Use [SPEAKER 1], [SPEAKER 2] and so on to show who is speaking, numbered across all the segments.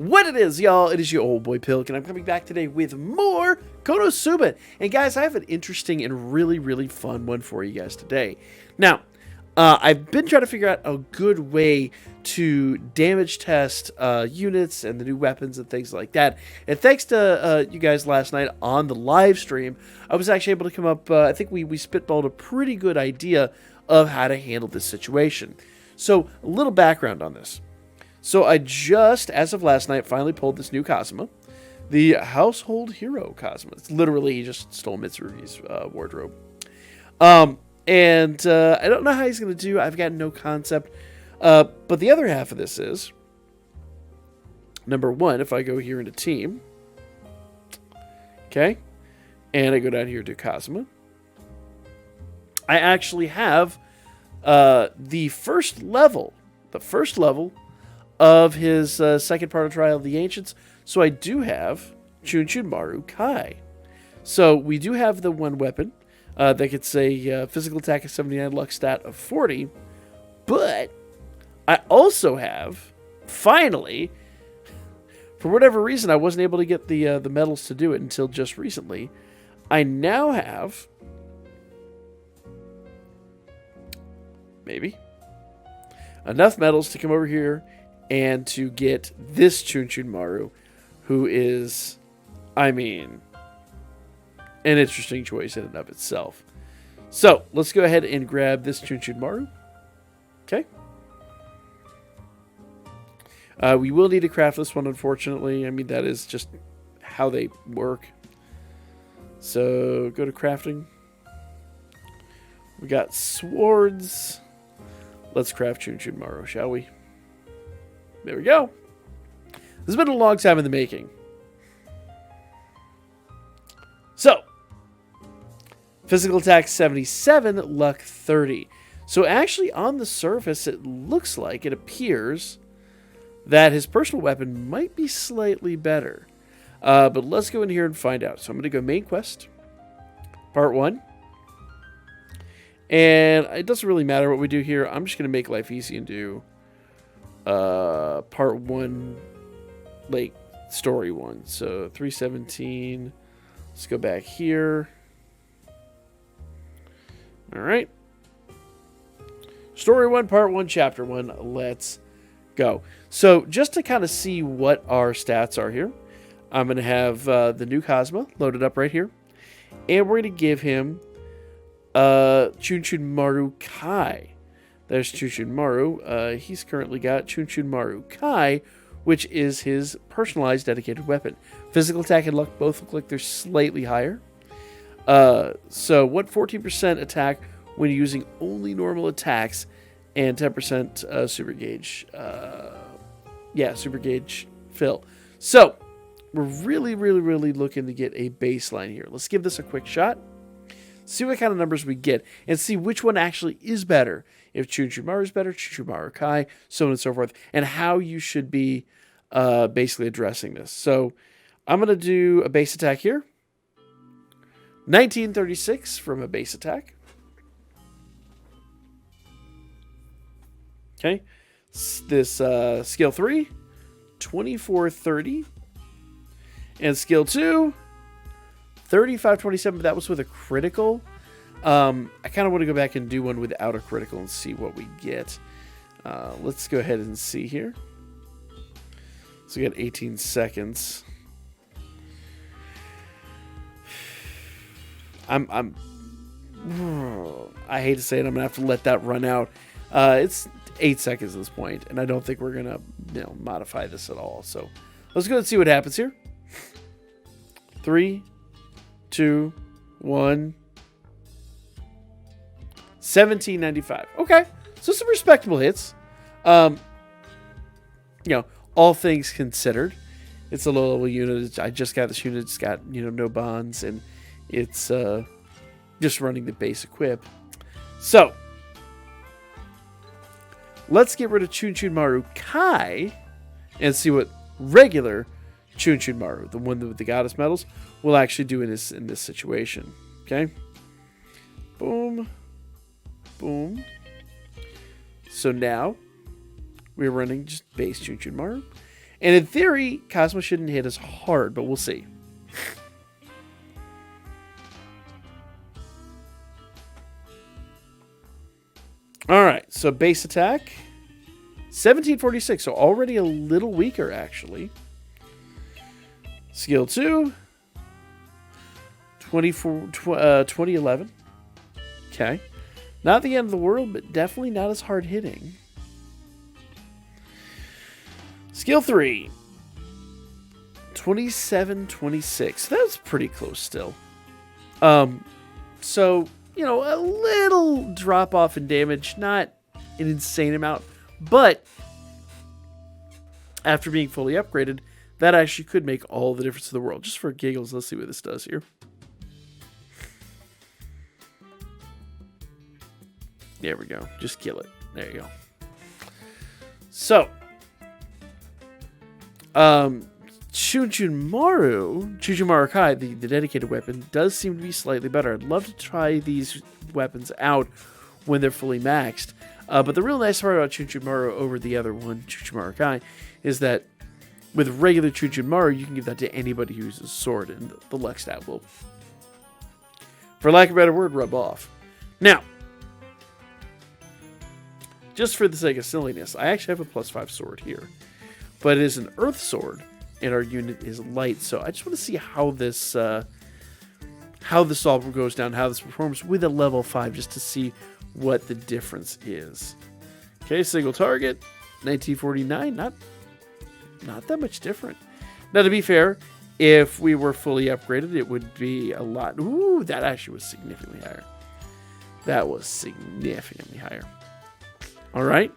[SPEAKER 1] What it is, y'all, it is your old boy Pilk, and I'm coming back today with more Konosuba. And guys, I have an interesting and really fun one for you guys today. Now, I've been trying to figure out a good way to damage test units and the new weapons and things like that. And thanks to you guys last night on the live stream, I was actually able to come up, I think we spitballed a pretty good idea of how to handle this situation. So, a little background on this. So I just, as of last night, finally pulled this new Kazuma, the household hero Kazuma. It's literally, he just stole Mitsurugi's wardrobe. I don't know how he's going to do. I've got no concept. But the other half of this is, number one, if I go here into team, okay, and I go down here to Kazuma, I actually have the first level of his second part of Trial of the Ancients. So I do have Chunchunmaru Kai. So we do have the one weapon that gets a physical attack of 79, luck stat of 40. But I also have, finally, for whatever reason, I wasn't able to get the medals to do it until just recently. I now have, maybe, enough medals to come over here and to get this Chunchunmaru, who is, I mean, an interesting choice in and of itself. So, let's go ahead and grab this Chunchunmaru. Okay. We will need to craft this one, unfortunately. I mean, that is just how they work. So, go to crafting. We got swords. Let's craft Chunchunmaru, shall we? There we go. This has been a long time in the making. So, physical attack 77, luck 30. So actually on the surface, it looks like, it appears that his personal weapon might be slightly better. But let's go in here and find out. So I'm going to go main quest, part 1. And it doesn't really matter what we do here. I'm just going to make life easy and do part 1, like story 1. So 317. Let's go back here. All right. Story 1, part 1, chapter 1. Let's go. So just to kind of see what our stats are here, I'm going to have the new Kazuma loaded up right here. And we're going to give him Chunchunmaru Kai. There's Chunchunmaru. He's currently got Chunchunmaru Kai, which is his personalized dedicated weapon. Physical attack and luck both look like they're slightly higher. So what 14% attack when using only normal attacks and 10% super gauge. Super gauge fill. So we're really looking to get a baseline here. Let's give this a quick shot. See what kind of numbers we get, and see which one actually is better. If Chunchunmaru is better, Chunchunmaru Kai, so on and so forth, and how you should be basically addressing this. So I'm going to do a base attack here. 1936 from a base attack. Okay. This skill 3, 2430. And skill 2, 3527, but that was with a critical. I kind of want to go back and do one without a critical and see what we get. Let's go ahead and see here. So we got 18 seconds. I hate to say it, I'm gonna have to let that run out. It's 8 seconds at this point, and I don't think we're gonna modify this at all. So let's go and see what happens here. 3, 2, 1. 1795. Okay, so some respectable hits. All things considered, it's a low level unit. I just got this unit. It's got no bonds, and it's just running the base equip. So let's get rid of Chunchunmaru Kai and see what regular Chunchunmaru, the one with the goddess medals, will actually do in this situation. Okay. Boom. Boom. So now we're running just base Chunchunmaru. And in theory, Cosmo shouldn't hit as hard, but we'll see. All right, so base attack, 1746, so already a little weaker, actually. Skill 2, 2011. Okay. Not the end of the world, but definitely not as hard hitting. Skill 3, 2726. That's pretty close still. So, you know, a little drop off in damage, not an insane amount, but after being fully upgraded, that actually could make all the difference in the world. Just for giggles, let's see what this does here. There we go. Just kill it. There you go. So, Chunchunmaru Kai, the dedicated weapon, does seem to be slightly better. I'd love to try these weapons out when they're fully maxed. But the real nice part about Chunchunmaru over the other one, Chunchunmaru Kai, is that with regular Chunchunmaru, you can give that to anybody who uses a sword, and the luck stat will, for lack of a better word, rub off. Now, just for the sake of silliness, I actually have a +5 sword here. But it is an earth sword, and our unit is light. So I just want to see how this all goes down, how this performs with a level 5, just to see what the difference is. Okay, single target, 1949, not that much different. Now, to be fair, if we were fully upgraded, it would be a lot. Ooh, that actually was significantly higher. That was significantly higher. All right.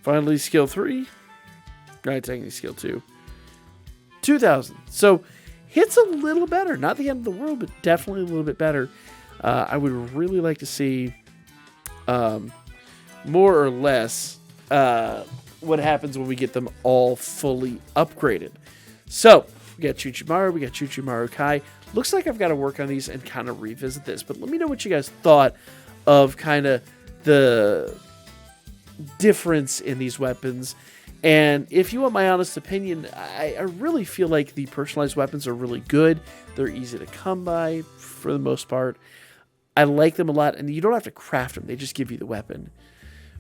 [SPEAKER 1] Finally, skill 3. Right, technically skill 2. 2000. So, hits a little better. Not the end of the world, but definitely a little bit better. I would really like to see more or less what happens when we get them all fully upgraded. So, we got Chunchunmaru, we got Chunchunmaru Kai. Looks like I've got to work on these and kind of revisit this. But let me know what you guys thought of kind of the difference in these weapons. And if you want my honest opinion, I really feel like the personalized weapons are really good. They're easy to come by for the most part. I like them a lot, and you don't have to craft them. They just give you the weapon.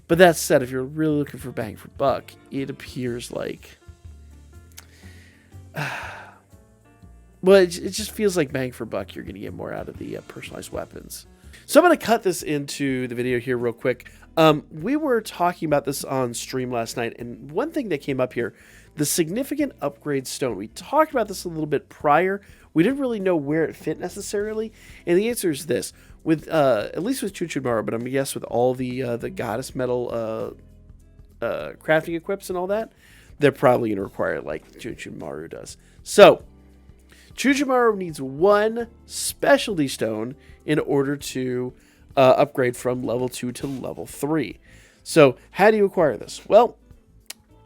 [SPEAKER 1] But that said, if you're really looking for bang for buck, it appears like... well, it just feels like bang for buck. You're going to get more out of the personalized weapons. So I'm going to cut this into the video here real quick. We were talking about this on stream last night, and one thing that came up here, the significant upgrade stone. We talked about this a little bit prior. We didn't really know where it fit necessarily, and the answer is this. With at least with Chunchunmaru, but I'm going to guess with all the goddess metal crafting equips and all that, they're probably going to require it like Chunchunmaru does. So, Chunchunmaru needs one specialty stone in order to upgrade from level 2 to level 3. So, how do you acquire this? Well,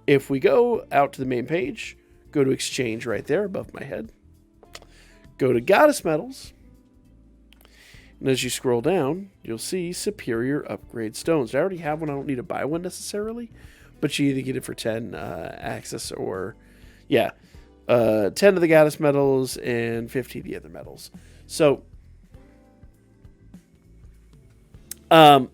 [SPEAKER 1] if we go out to the main page, go to exchange right there above my head, go to goddess metals, and as you scroll down, you'll see superior upgrade stones. I already have one. I don't need to buy one necessarily, but you either get it for 10 access or, 10 of the goddess metals and 50 of the other metals. So, I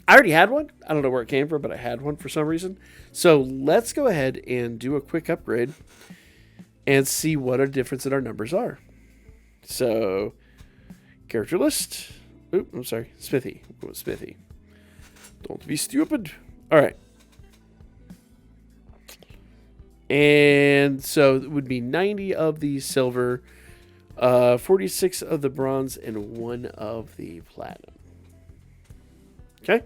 [SPEAKER 1] already had one. I don't know where it came from, but I had one for some reason. So let's go ahead and do a quick upgrade and see what our difference in our numbers are. So, character list. Oop, I'm sorry. Smithy. We'll go with Smithy. Don't be stupid. All right. And so it would be 90 of the silver, 46 of the bronze, and 1 of the platinum. Okay.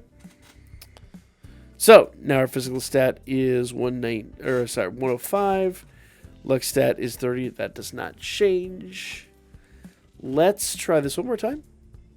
[SPEAKER 1] So now our physical stat is 105. Luck stat is 30. That does not change. Let's try this one more time.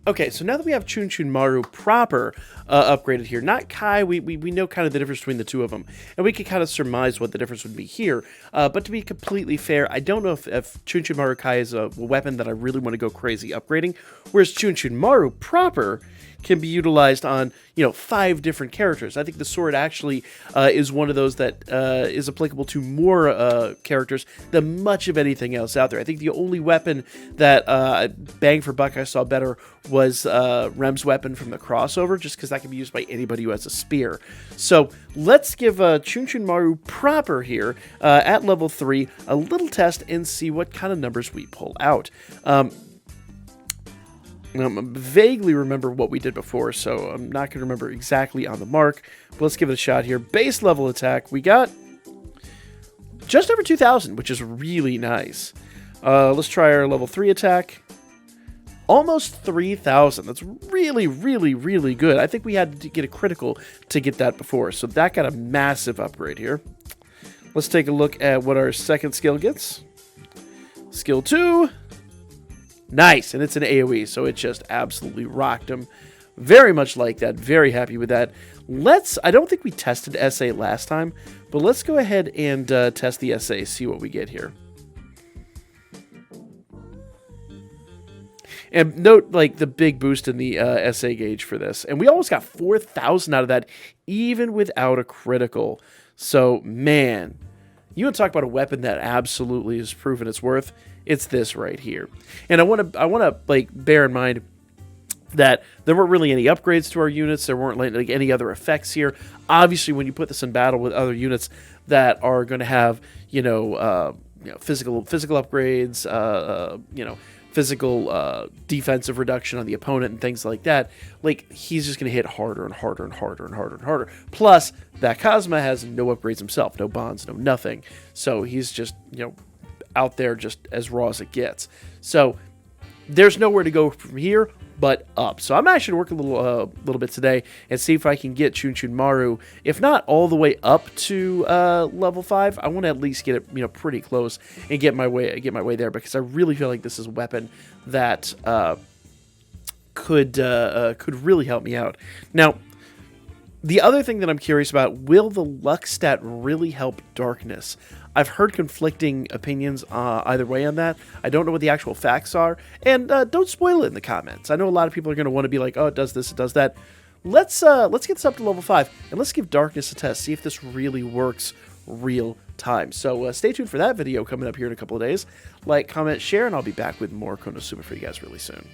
[SPEAKER 1] Okay, so now that we have Chunchunmaru proper upgraded here, not Kai, we know kind of the difference between the two of them, and we can kind of surmise what the difference would be here. But to be completely fair, I don't know if Chunchunmaru Kai is a weapon that I really want to go crazy upgrading, whereas Chunchunmaru proper can be utilized on, 5 different characters. I think the sword actually is one of those that is applicable to more characters than much of anything else out there. I think the only weapon that bang for buck I saw better was Rem's weapon from the crossover, just because that can be used by anybody who has a spear. So let's give Chunchunmaru proper here at level 3 a little test and see what kind of numbers we pull out. Vaguely remember what we did before, so I'm not going to remember exactly on the mark. But let's give it a shot here. Base level attack, we got just over 2,000, which is really nice. Let's try our level 3 attack. Almost 3,000. That's really, really, really good. I think we had to get a critical to get that before, so that got a massive upgrade here. Let's take a look at what our second skill gets. Skill 2. Nice, and it's an AoE, so it just absolutely rocked him. Very much like that. Very happy with that. I don't think we tested SA last time, but let's go ahead and test the SA, see what we get here. And note, like, the big boost in the SA gauge for this. And we almost got 4,000 out of that, even without a critical. So, man, you want to talk about a weapon that absolutely has proven its worth? It's this right here. And I want to like bear in mind that there weren't really any upgrades to our units. There weren't like any other effects here. Obviously, when you put this in battle with other units that are going to have physical upgrades, physical defensive reduction on the opponent and things like that, like, he's just going to hit harder and harder and harder and harder and harder. Plus, that Kazuma has no upgrades himself, no bonds, no nothing. So he's just, out there just as raw as it gets. So there's nowhere to go from here but up. So I'm actually working a little bit today and see if I can get Chunchunmaru, if not all the way up to level 5, I want to at least get it pretty close and get my way there, because I really feel like this is a weapon that could really help me out. Now, the other thing that I'm curious about, will the luck stat really help darkness? I've heard conflicting opinions either way on that. I don't know what the actual facts are, and don't spoil it in the comments. I know a lot of people are going to want to be like, oh, it does this, it does that. Let's get this up to level 5, and let's give darkness a test, see if this really works real time. So stay tuned for that video coming up here in a couple of days. Like, comment, share, and I'll be back with more Konosuba for you guys really soon.